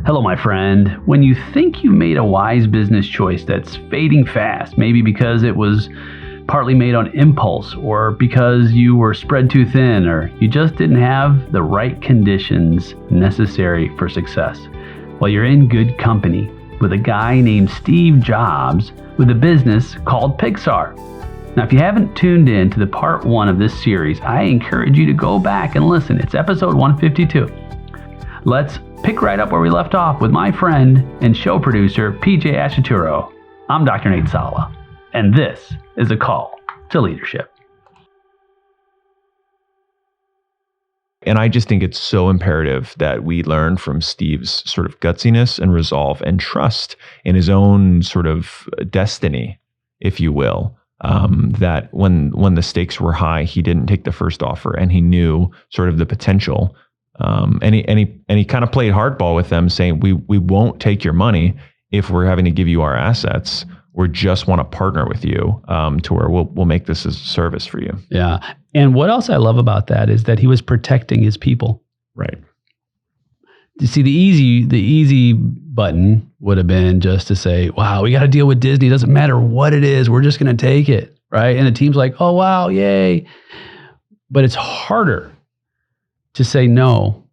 Hello, my friend. When you think you made a wise business choice that's fading fast, maybe because it was partly made on impulse, or because you were spread too thin, or you just didn't have the right conditions necessary for success, well, you're in good company with a guy named Steve Jobs with a business called Pixar. Now, if you haven't tuned in to the part 1 of this series, I encourage you to go back and listen. It's episode 152. Let's pick right up where we left off with my friend and show producer, PJ Accetturo. I'm Dr. Nate Sala, and this is a call to leadership. And I just think it's so imperative that we learn from Steve's sort of gutsiness and resolve and trust in his own sort of destiny, if you will. That when the stakes were high, he didn't take the first offer, and he knew sort of the potential. And he kind of played hardball with them, saying, we won't take your money if we're having to give you our assets. We just want to partner with you to where we'll make this as a service for you. Yeah. And what else I love about that is that he was protecting his people. Right. You see, the easy button would have been just to say, wow, we got to deal with Disney. It doesn't matter what it is. We're just going to take it. Right. And the team's like, oh, wow, yay. But it's harder to say, no,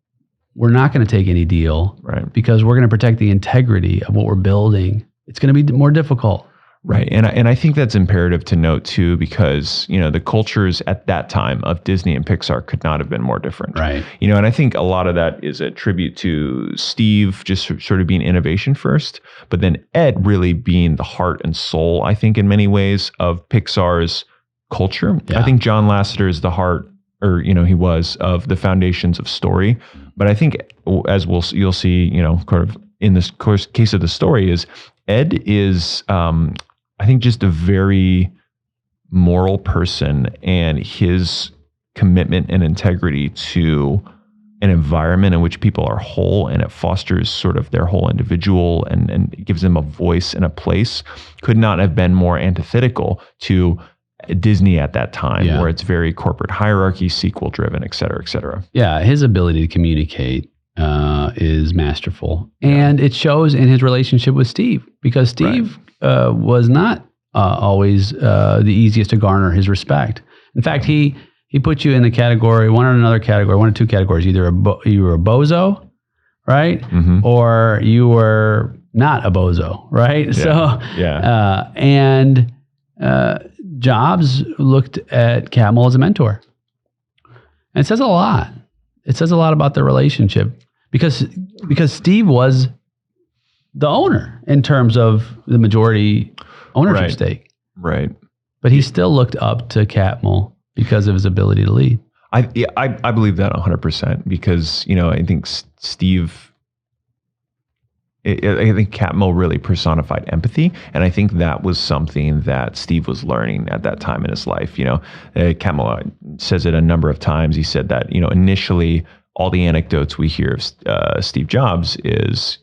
we're not going to take any deal. Right. Because we're going to protect the integrity of what we're building. It's going to be more difficult. Right. And I think that's imperative to note too, because, the cultures at that time of Disney and Pixar could not have been more different. Right. And I think a lot of that is a tribute to Steve just sort of being innovation first, but then Ed really being the heart and soul, I think, in many ways, of Pixar's culture. Yeah. I think John Lasseter is the heart, or, he was, of the foundations of story. But I think, as you'll see, kind of in this case of the story, is Ed is, I think, just a very moral person, and his commitment and integrity to an environment in which people are whole, and it fosters sort of their whole individual and gives them a voice and a place, could not have been more antithetical to Disney at that time, where it's very corporate hierarchy, sequel driven, et cetera, et cetera. Yeah, his ability to communicate is masterful. And it shows in his relationship with Steve, because Steve was not always the easiest to garner his respect. In fact, he put you in the category, one or two categories. Either you were a bozo, right? Mm-hmm. Or you were not a bozo, right? Yeah. And Jobs looked at Catmull as a mentor. And it says a lot. It says a lot about their relationship, because Steve was the owner in terms of the majority ownership stake. Right. But he still looked up to Catmull because of his ability to lead. I believe that 100%, because, I think Steve, I think Catmull really personified empathy. And I think that was something that Steve was learning at that time in his life. Catmull says it a number of times. He said that, initially all the anecdotes we hear of Steve Jobs is,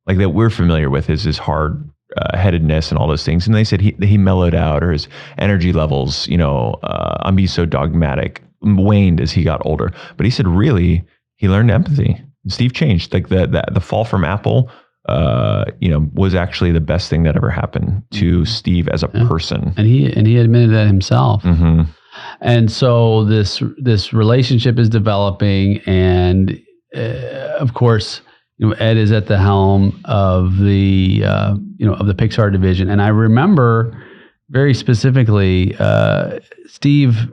like that we're familiar with, is his hard headedness and all those things. And they said he mellowed out, or his energy levels, I'm being so dogmatic, waned as he got older. But he said really he learned empathy. Steve changed. Like the fall from Apple, was actually the best thing that ever happened to Steve as a person. And he admitted that himself. Mm-hmm. And so this relationship is developing, and of course, Ed is at the helm of the of the Pixar division. And I remember very specifically Steve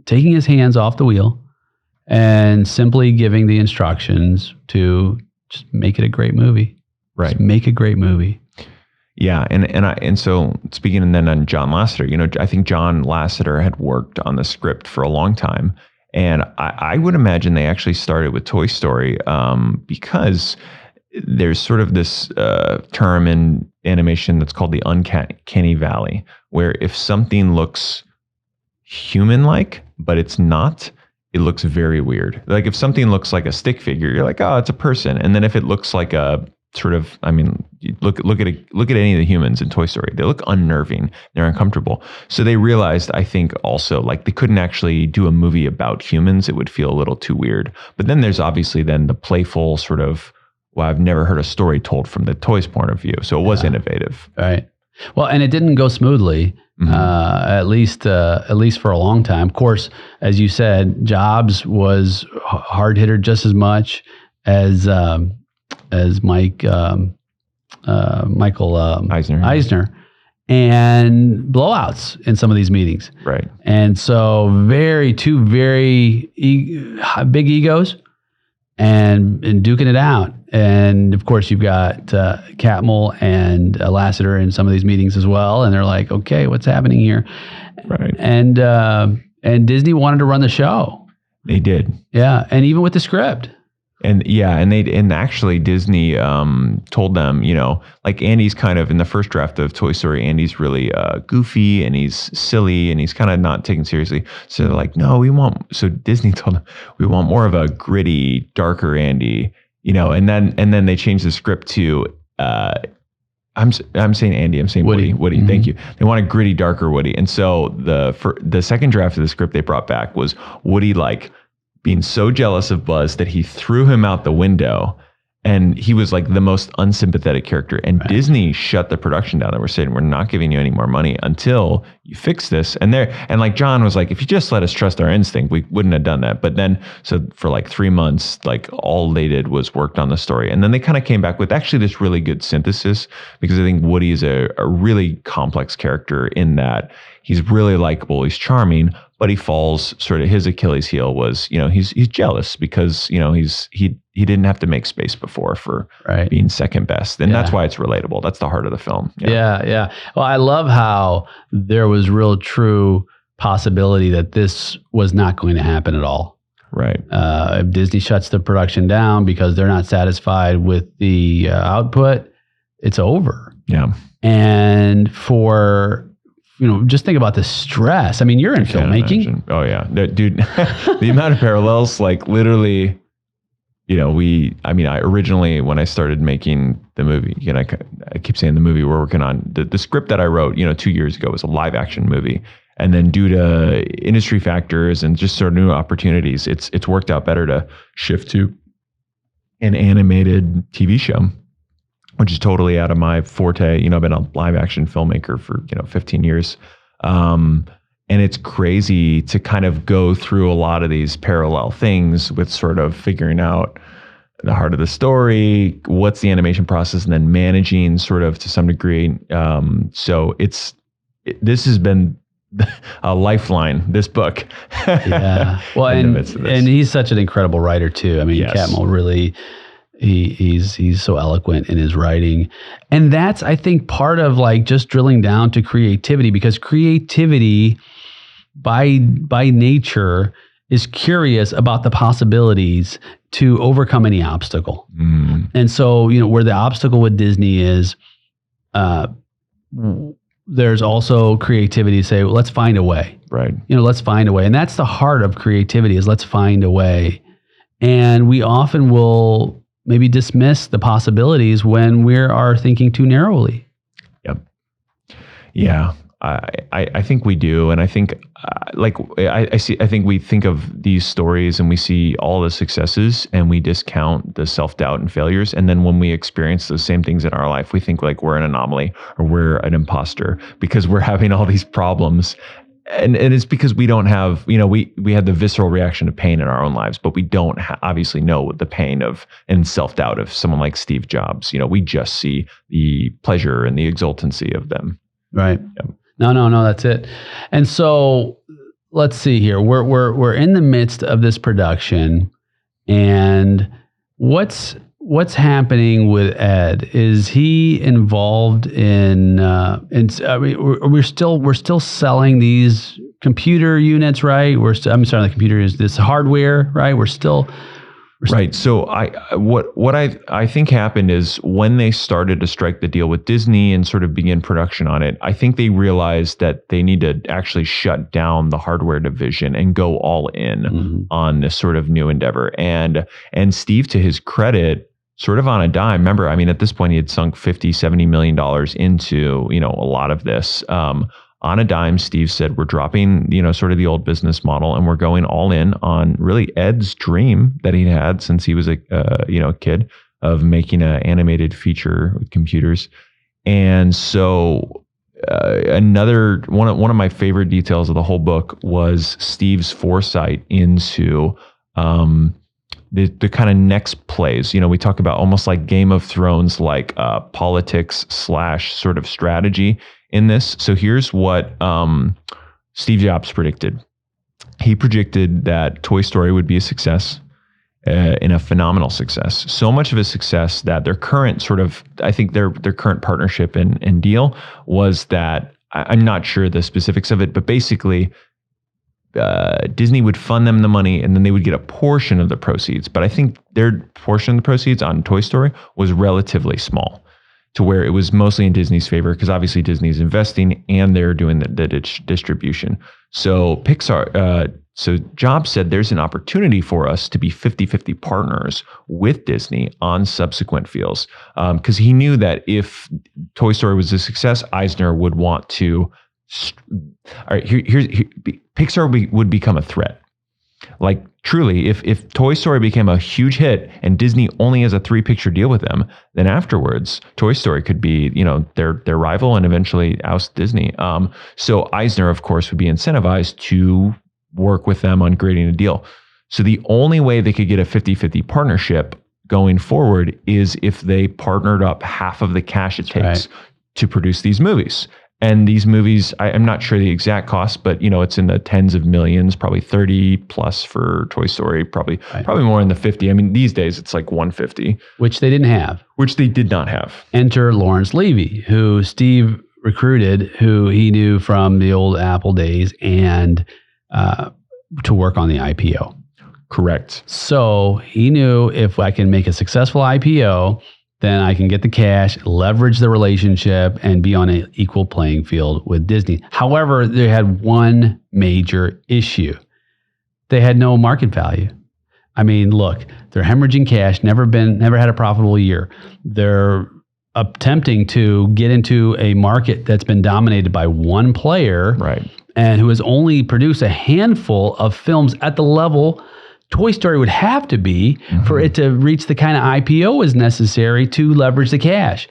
taking his hands off the wheel and simply giving the instructions to just make it a great movie. Right. Just make a great movie. Yeah. And so speaking, and then on John Lasseter, I think John Lasseter had worked on the script for a long time. And I would imagine they actually started with Toy Story because there's sort of this term in animation that's called the uncanny valley, where if something looks human-like, but it's not, it looks very weird. Like if something looks like a stick figure, you're like, oh, it's a person. And then if it looks like a sort of, look at any of the humans in Toy Story, they look unnerving, they're uncomfortable. So they realized, I think also, like they couldn't actually do a movie about humans. It would feel a little too weird. But then there's obviously then the playful sort of well, I've never heard a story told from the toys point of view. So it was innovative. Right. Well, and it didn't go smoothly, at least for a long time. Of course, as you said, Jobs was hard hitter just as much as Michael Eisner, and blowouts in some of these meetings. Right. And so two very big egos and duking it out. And of course, you've got Catmull and Lasseter in some of these meetings as well. And they're like, okay, what's happening here? Right. And Disney wanted to run the show. They did. Yeah. And even with the script. And actually Disney told them, like Andy's kind of in the first draft of Toy Story, Andy's really goofy and he's silly and he's kind of not taken seriously. So they're like, no, so Disney told them we want more of a gritty, darker Andy, and then they changed the script to I'm saying Andy, I'm saying Woody. Mm-hmm. Thank you. They want a gritty, darker Woody. And so the second draft of the script they brought back was Woody being so jealous of Buzz that he threw him out the window, and he was like the most unsympathetic character. And Disney shut the production down. They were saying, we're not giving you any more money until you fix this. And like John was like, if you just let us trust our instinct, we wouldn't have done that. But then, so for like 3 months, like all they did was worked on the story. And then they kind of came back with actually this really good synthesis, because I think Woody is a really complex character in that he's really likable, he's charming, but he falls sort of, his Achilles heel was, he's jealous because, he didn't have to make space before for being second best. And that's why it's relatable. That's the heart of the film. Yeah. Well, I love how there was real true possibility that this was not going to happen at all. Right. If Disney shuts the production down because they're not satisfied with the output, it's over. Yeah. And just think about the stress. I mean, you're in filmmaking. Imagine. Oh yeah, dude. The amount of parallels, like literally, I originally, when I started making the movie, I keep saying the movie we're working on, the script that I wrote, 2 years ago was a live action movie. And then due to industry factors and just sort of new opportunities, it's worked out better to shift to an animated TV show, which is totally out of my forte. I've been a live action filmmaker for, 15 years. And it's crazy to kind of go through a lot of these parallel things with sort of figuring out the heart of the story, what's the animation process, and then managing sort of to some degree. So this has been a lifeline, this book. Yeah. Well, and he's such an incredible writer too. I mean, yes. Catmull really, he's so eloquent in his writing. And that's, I think, part of like just drilling down to creativity, because creativity by nature is curious about the possibilities to overcome any obstacle. Mm. And so, where the obstacle with Disney is, there's also creativity to say, well, let's find a way. Right. Let's find a way. And that's the heart of creativity, is let's find a way. And we often will maybe dismiss the possibilities when we are thinking too narrowly. Yep. Yeah. I think we do. And I think I think we think of these stories and we see all the successes and we discount the self-doubt and failures. And then when we experience those same things in our life, we think like we're an anomaly or we're an imposter because we're having all these problems. And it's because we don't have, we had the visceral reaction to pain in our own lives, but we don't obviously know the pain of and self-doubt of someone like Steve Jobs. We just see the pleasure and the exultancy of them. Right. Yep. No, that's it. And so let's see here. We're in the midst of this production, and what's happening with Ed? Is he involved in? We're still selling these computer units, right? The computer is this hardware, right? We're still. Right. So what I think happened is when they started to strike the deal with Disney and sort of begin production on it, I think they realized that they need to actually shut down the hardware division and go all in on this sort of new endeavor. And Steve, to his credit, sort of on a dime. Remember, at this point he had sunk $50-70 million into, a lot of this. On a dime, Steve said, we're dropping, sort of the old business model, and we're going all in on really Ed's dream that he had since he was a kid of making an animated feature with computers. And so another one of my favorite details of the whole book was Steve's foresight into the kind of next plays. We talk about almost like Game of Thrones, like politics / sort of strategy in this. So here's what Steve Jobs predicted. He predicted that Toy Story would be a success, in a phenomenal success. So much of a success that their current their current partnership and deal was that, I'm not sure the specifics of it, but basically Disney would fund them the money and then they would get a portion of the proceeds. But I think their portion of the proceeds on Toy Story was relatively small, to where it was mostly in Disney's favor, because obviously Disney's investing and they're doing the distribution. So so Jobs said there's an opportunity for us to be 50-50 partners with Disney on subsequent films, because he knew that if Toy Story was a success, Eisner would want to. All right, Pixar would become a threat. Like truly, if Toy Story became a huge hit and Disney only has a 3-picture deal with them, then afterwards Toy Story could be, their rival and eventually oust Disney. So Eisner, of course, would be incentivized to work with them on creating a deal. So the only way they could get a 50-50 partnership going forward is if they partnered up half of the cash it takes to produce these movies. And these movies, I'm not sure the exact cost, but it's in the tens of millions, probably 30 plus for Toy Story, probably more in the 50. I mean, these days it's like 150. Which they didn't have. Which they did not have. Enter Lawrence Levy, who Steve recruited, who he knew from the old Apple days, and to work on the IPO. Correct. So he knew, if I can make a successful IPO, then I can get the cash, leverage the relationship, and be on an equal playing field with Disney. However, they had one major issue. They had no market value. I mean, look, they're hemorrhaging cash, never had a profitable year. They're attempting to get into a market that's been dominated by one player, right, and who has only produced a handful of films at the level Toy Story would have to be for it to reach the kind of IPO is necessary to leverage the cash.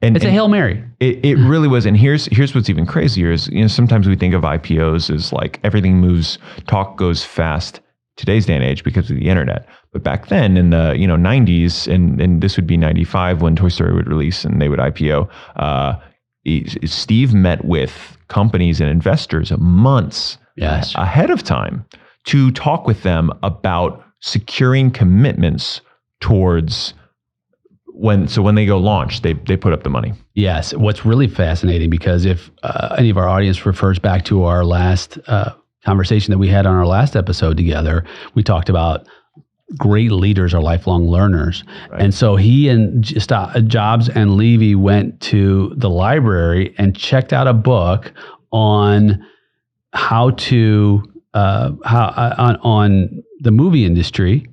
And it's a Hail Mary. It really was. And here's what's even crazier is, sometimes we think of IPOs as like everything moves, talk goes fast today's day and age because of the internet. But back then in the 90s, and this would be 95 when Toy Story would release and they would IPO, Steve met with companies and investors months ahead of time to talk with them about securing commitments towards when they go launch, they put up the money. Yes. What's really fascinating, because if any of our audience refers back to our last conversation that we had on our last episode together, we talked about great leaders are lifelong learners. Right. And so he and Jobs and Levy went to the library and checked out a book on how to on the movie industry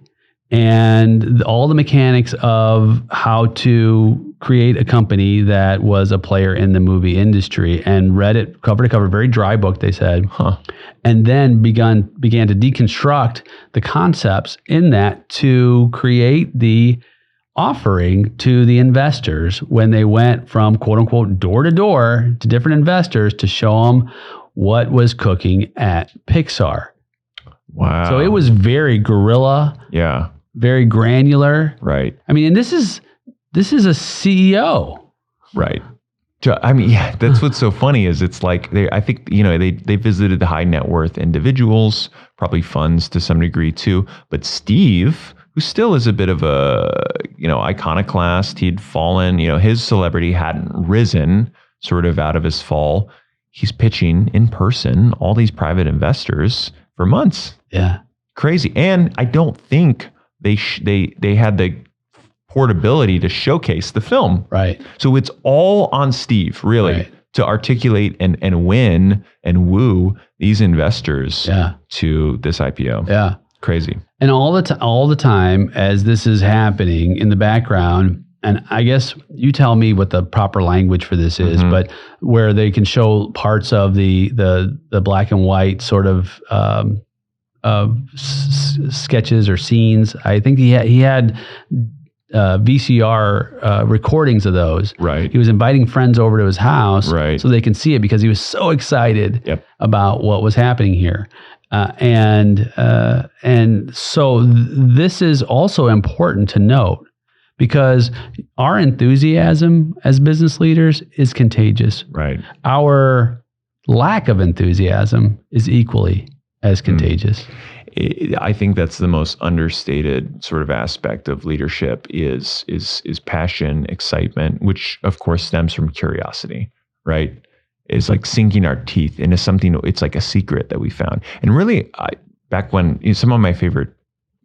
and all the mechanics of how to create a company that was a player in the movie industry, and read it cover to cover, very dry book, they said, and then began to deconstruct the concepts in that to create the offering to the investors when they went from quote unquote door to door to different investors to show them what was cooking at Pixar. Wow. So it was very guerrilla. Yeah. Very granular. Right. I mean, and this is a CEO. Right. I mean, yeah, that's what's so funny is it's like I think they visited the high net worth individuals, probably funds to some degree too. But Steve, who still is a bit of a, iconoclast, he'd fallen, his celebrity hadn't risen sort of out of his fall. He's pitching in person all these private investors for months. Yeah. Crazy. And I don't think they had the portability to showcase the film. Right. So it's all on Steve, really, to articulate and win and woo these investors to this IPO. Yeah. Crazy. And all the time as this is happening in the background, and I guess you tell me what the proper language for this is, but where they can show parts of the black and white sort of sketches or scenes. I think he had VCR recordings of those. Right. He was inviting friends over to his house Right. so they can see it because he was so excited Yep. about what was happening here. And so this is also important to note because our enthusiasm as business leaders is contagious. Right. Our lack of enthusiasm is equally as contagious. I think that's the most understated sort of aspect of leadership is passion, excitement, which of course stems from curiosity, right? It's like sinking our teeth into something. It's like a secret that we found. And really, back when some of my favorite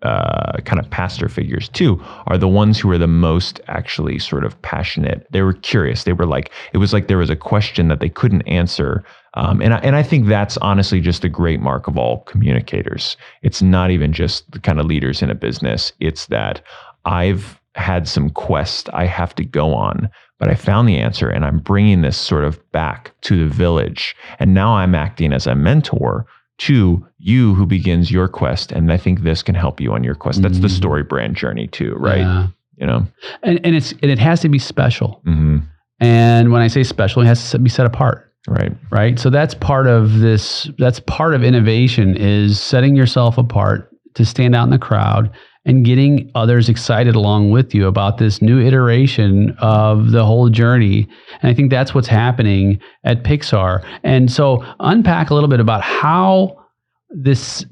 kind of pastor figures too are the ones who are the most actually sort of passionate. They were curious. They were like, it was like there was a question that they couldn't answer. And I think that's honestly just a great mark of all communicators. It's not even just the kind of leaders in a business. It's that I've had some quest I have to go on, but I found the answer and I'm bringing this sort of back to the village. And now I'm acting as a mentor to you who begins your quest. And I think this can help you on your quest. That's the story brand journey too, right? Yeah. You know, and it has to be special. Mm-hmm. And when I say special, it has to be set apart. Right. Right. So that's part of this. That's part of innovation is setting yourself apart to stand out in the crowd and getting others excited along with you about this new iteration of the whole journey. And I think that's what's happening at Pixar. And so unpack a little bit about how this,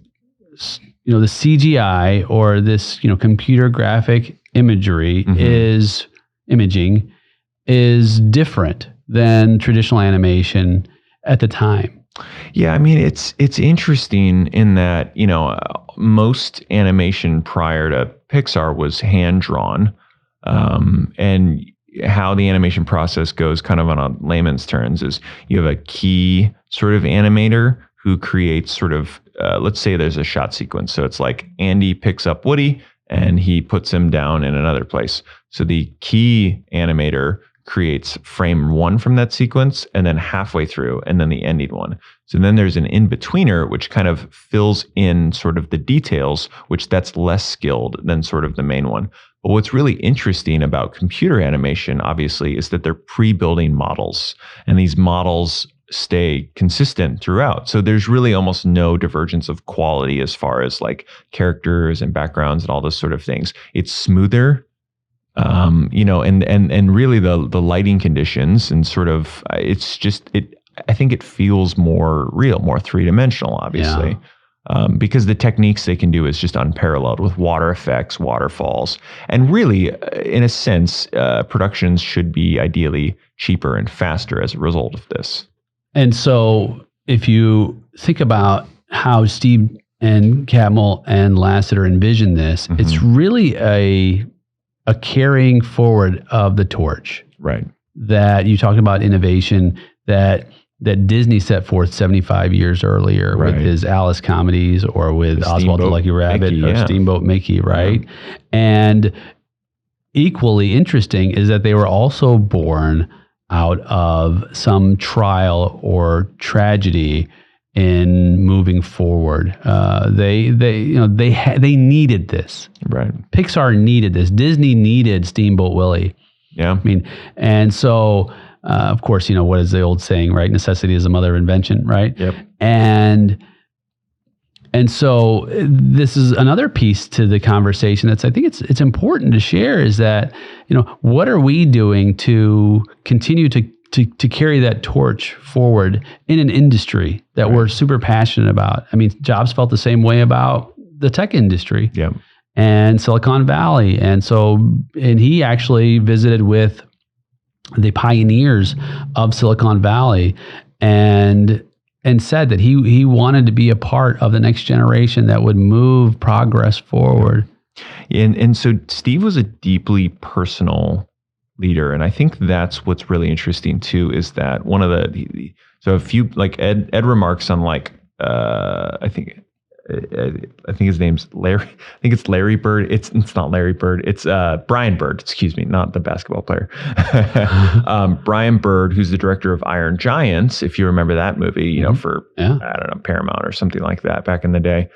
the CGI or this, computer graphic imagery imaging is different than traditional animation at the time. Yeah, I mean, it's interesting in that, most animation prior to Pixar was hand-drawn, and how the animation process goes kind of on a layman's terms is you have a key sort of animator who creates sort of, let's say there's a shot sequence. So it's like Andy picks up Woody and he puts him down in another place. So the key animator creates frame one from that sequence and then halfway through and then the ending one. So then there's an in-betweener which kind of fills in sort of the details, which that's less skilled than sort of the main one. But what's really interesting about computer animation, obviously, is that they're pre-building models and these models stay consistent throughout. So there's really almost no divergence of quality as far as like characters and backgrounds and all those sort of things. It's smoother. And really the lighting conditions and sort of, I think it feels more real, more three-dimensional, obviously, because the techniques they can do is just unparalleled with water effects, waterfalls, and really, in a sense, productions should be ideally cheaper and faster as a result of this. And so if you think about how Steve and Catmull and Lasseter envisioned this, it's really a carrying forward of the torch. Right. That you talked about innovation that Disney set forth 75 years earlier with his Alice comedies or with Oswald the Lucky Rabbit or Steamboat Mickey, right? Yeah. And equally interesting is that they were also born out of some trial or tragedy in moving forward. They needed this. Right. Pixar needed this. Disney needed Steamboat Willie. Yeah. I mean, and so, of course, what is the old saying, right? Necessity is the mother of invention, right? Yep. And so this is another piece to the conversation that's, I think it's important to share is that, what are we doing to continue to carry that torch forward in an industry that we're super passionate about? I mean, Jobs felt the same way about the tech industry and Silicon Valley. And he actually visited with the pioneers of Silicon Valley and said that he wanted to be a part of the next generation that would move progress forward. And so Steve was a deeply personal leader. And I think that's what's really interesting too, is that one of so a few, like Ed remarks on like, I think his name's Larry. I think it's Larry Bird. It's not Larry Bird. It's Brian Bird. Excuse me, not the basketball player. Brian Bird, who's the director of Iron Giants. If you remember that movie, for I don't know, Paramount or something like that back in the day.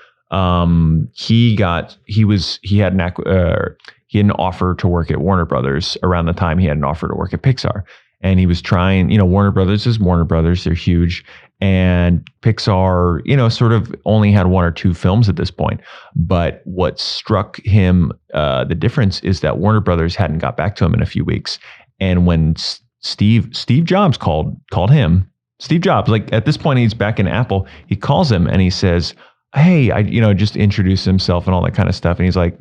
he had an offer to work at Warner Brothers around the time he had an offer to work at Pixar. And he was trying, Warner Brothers is Warner Brothers. They're huge. And Pixar, sort of only had 1 or 2 films at this point. But what struck him, the difference is that Warner Brothers hadn't got back to him in a few weeks. And when Steve Jobs called him, Steve Jobs, like at this point, he's back in Apple. He calls him and he says, hey, just introduce himself and all that kind of stuff. And he's like,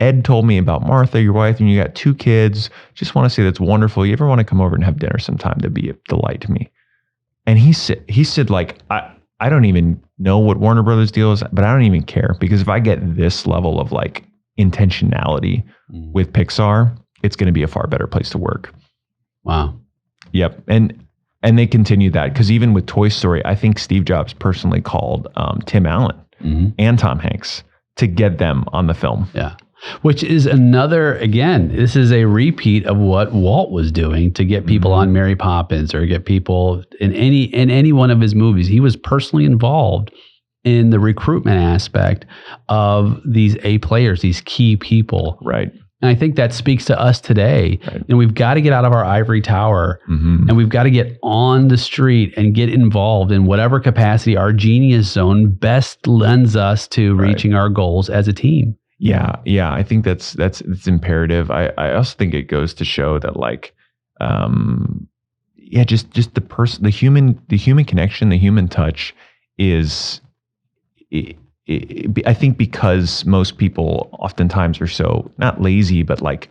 Ed told me about Martha, your wife, and you got 2 kids. Just want to say that's wonderful. You ever want to come over and have dinner sometime? That'd be a delight to me. And he said, like, I don't even know what Warner Brothers deal is, but I don't even care, because if I get this level of like intentionality with Pixar, it's going to be a far better place to work. Wow. Yep. And they continue that, because even with Toy Story, I think Steve Jobs personally called Tim Allen and Tom Hanks to get them on the film. Yeah. Which is another, again, this is a repeat of what Walt was doing to get people on Mary Poppins, or get people in any one of his movies. He was personally involved in the recruitment aspect of these A players, these key people. Right. And I think that speaks to us today. Right. And we've got to get out of our ivory tower, and we've got to get on the street and get involved in whatever capacity our genius zone best lends us to reaching our goals as a team. Yeah. I think that's imperative. I also think it goes to show that, like, just the human connection, the human touch is. I think because most people oftentimes are so, not lazy, but like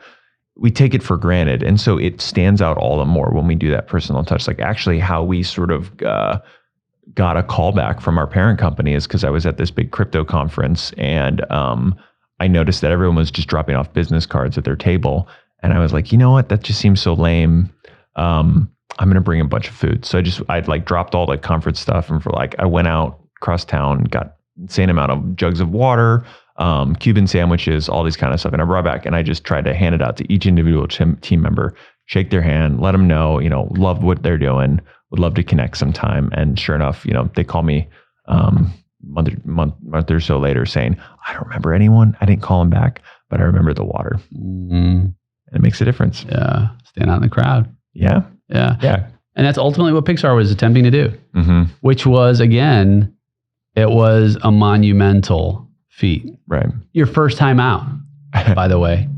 we take it for granted. And so it stands out all the more when we do that personal touch. Like actually how we sort of got a call back from our parent company is because I was at this big crypto conference, and I noticed that everyone was just dropping off business cards at their table. And I was like, you know what? That just seems so lame. I'm going to bring a bunch of food. So I'd like dropped all the conference stuff, and I went out across town, got insane amount of jugs of water, Cuban sandwiches, all these kind of stuff. And I brought back, and I just tried to hand it out to each individual team member, shake their hand, let them know, love what they're doing, would love to connect sometime. And sure enough, they call me month or so later saying, I don't remember anyone. I didn't call them back, but I remember the water. And it makes a difference. Yeah. Stand out in the crowd. Yeah. And that's ultimately what Pixar was attempting to do, which was, again, it was a monumental feat. Right. Your first time out, by the way.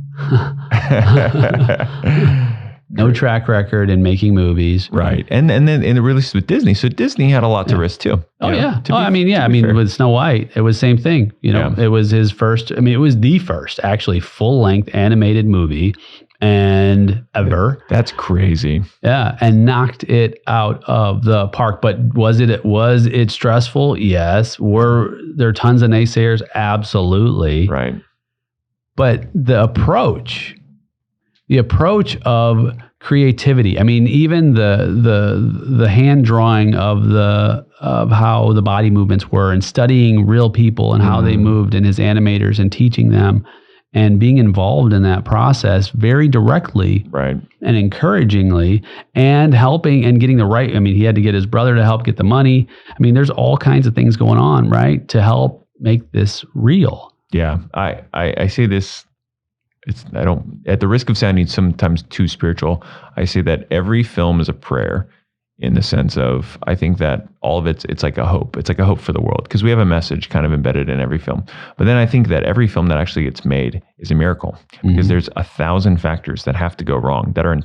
No track record in making movies. Right. And then in the release with Disney. So Disney had a lot to risk too. With Snow White, it was the same thing. It was his first, it was the first actually full-length animated movie and ever. That's crazy. Yeah, and knocked it out of the park. But was it stressful? Yes. Were there tons of naysayers? Absolutely. Right. But the approach of creativity. Even the hand drawing of how the body movements were, and studying real people and how they moved, and his animators, and teaching them, and being involved in that process very directly, right, and encouragingly, and helping and getting the right. He had to get his brother to help get the money. There's all kinds of things going on, right, to help make this real. Yeah, I say this. At the risk of sounding sometimes too spiritual, I say that every film is a prayer, in the sense of, I think that all of it's like a hope. It's like a hope for the world, because we have a message kind of embedded in every film. But then I think that every film that actually gets made is a miracle, because there's 1,000 factors that have to go wrong, that are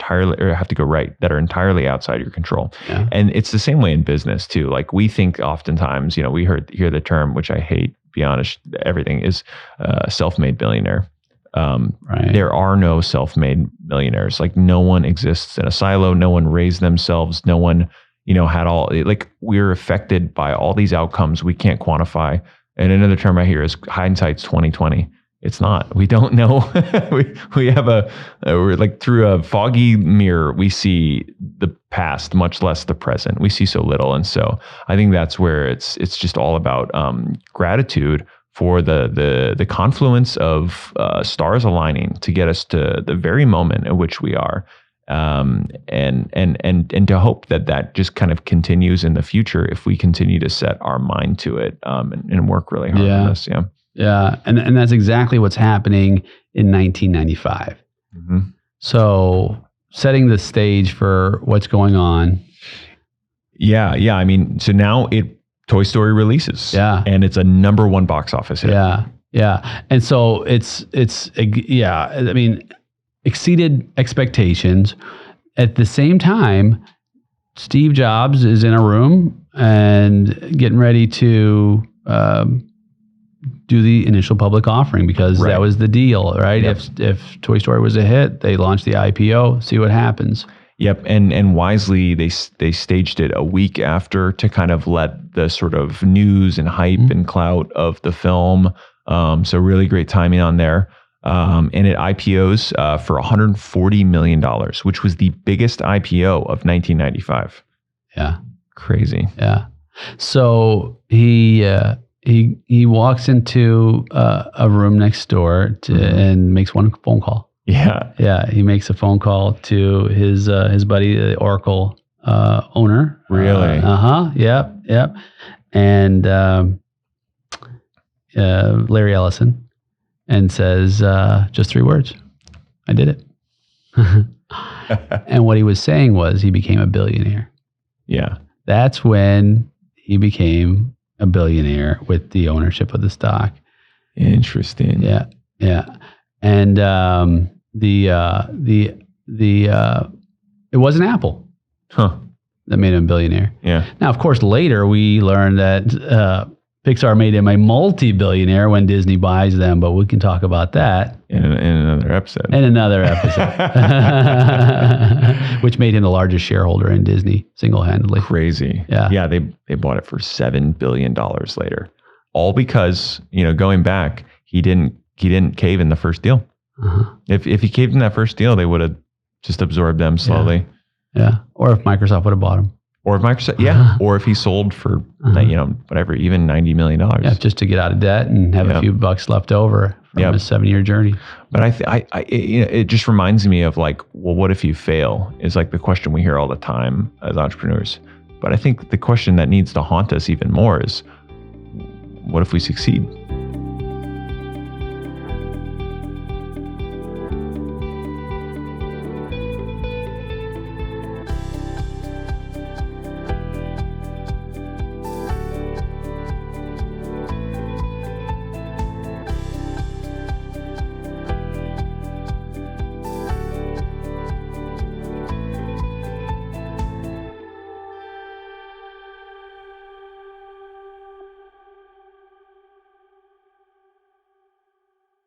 have to go right, that are entirely outside your control. Yeah. And it's the same way in business too. Like we think oftentimes, we hear the term, which I hate, to be honest, everything is self-made billionaire. Right. There are no self-made millionaires. Like no one exists in a silo. No one raised themselves. No one, had all, like we're affected by all these outcomes we can't quantify. And another term I hear is hindsight's 2020. It's not. We don't know. we have we're like through a foggy mirror. We see the past, much less the present. We see so little. And so I think that's where it's just all about gratitude for the confluence of stars aligning to get us to the very moment in which we are, and to hope that just kind of continues in the future if we continue to set our mind to it, and work really hard on this. Yeah, and that's exactly what's happening in 1995. Mm-hmm. So setting the stage for what's going on. Yeah. I mean, so now Toy Story releases. Yeah. And it's a number one box office hit. Yeah. And so it's I mean, exceeded expectations. At the same time, Steve Jobs is in a room and getting ready to do the initial public offering because that was the deal, right? Yep. If Toy Story was a hit, they launched the IPO, see what happens. Yep, and wisely they staged it a week after to kind of let the sort of news and hype and clout of the film. So really great timing on there. And it IPOs for $140 million, which was the biggest IPO of 1995. Yeah, crazy. Yeah, so he walks into a room next door and makes one phone call. Yeah. He makes a phone call to his buddy, the Oracle owner. Really? Yep. And Larry Ellison, and says just 3 words: "I did it." And what he was saying was he became a billionaire. Yeah. That's when he became a billionaire with the ownership of the stock. Interesting. Yeah. And it wasn't Apple that made him a billionaire. Yeah. Now, of course, later we learned that Pixar made him a multi-billionaire when Disney buys them, but we can talk about that in another episode. Which made him the largest shareholder in Disney single-handedly. Crazy. Yeah. They bought it for $7 billion later, all because going back, he didn't cave in the first deal. If he caved in that first deal, they would have just absorbed them slowly. Yeah. Or if Microsoft would have bought him. Or if Microsoft, or if he sold for whatever, even $90 million. Yeah, just to get out of debt and have a few bucks left over from his 7-year journey. But it just reminds me of like, well, what if you fail? Is like the question we hear all the time as entrepreneurs. But I think the question that needs to haunt us even more is, what if we succeed?